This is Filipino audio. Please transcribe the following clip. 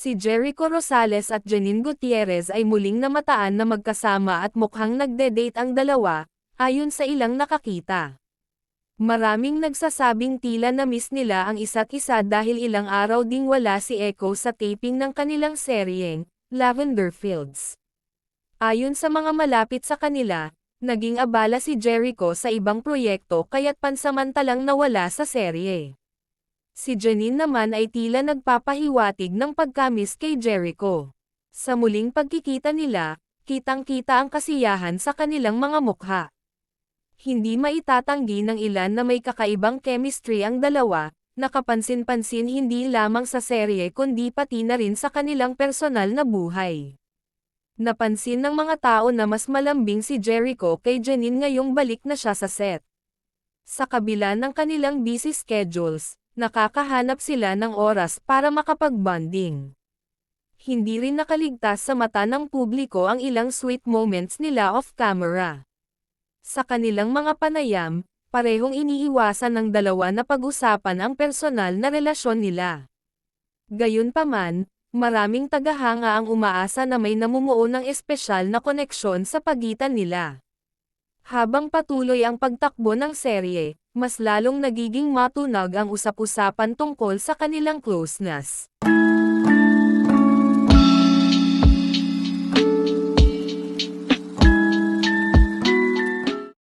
Si Jericho Rosales at Janine Gutierrez ay muling namataan na magkasama at mukhang nagde-date ang dalawa, ayon sa ilang nakakita. Maraming nagsasabing tila na-miss nila ang isa't isa dahil ilang araw ding wala si Echo sa taping ng kanilang seryeng, Lavender Fields. Ayon sa mga malapit sa kanila, naging abala si Jericho sa ibang proyekto kaya't pansamantalang nawala sa serye. Si Janine naman ay tila nagpapahiwatig ng pagkamis kay Jericho. Sa muling pagkikita nila, kitang-kita ang kasiyahan sa kanilang mga mukha. Hindi maitatanggi ng ilan na may kakaibang chemistry ang dalawa, nakapansin-pansin hindi lamang sa serye kundi pati na rin sa kanilang personal na buhay. Napansin ng mga tao na mas malambing si Jericho kay Janine ngayong balik na siya sa set. Sa kabila ng kanilang busy schedules, nakakahanap sila ng oras para makapag-bonding. Hindi rin nakaligtas sa mata ng publiko ang ilang sweet moments nila off-camera. Sa kanilang mga panayam, parehong iniiwasan ng dalawa na pag-usapan ang personal na relasyon nila. Gayunpaman, maraming tagahanga ang umaasa na may namumuo ng espesyal na koneksyon sa pagitan nila. Habang patuloy ang pagtakbo ng serye, mas lalong nagiging matunag ang usap-usapan tungkol sa kanilang closeness.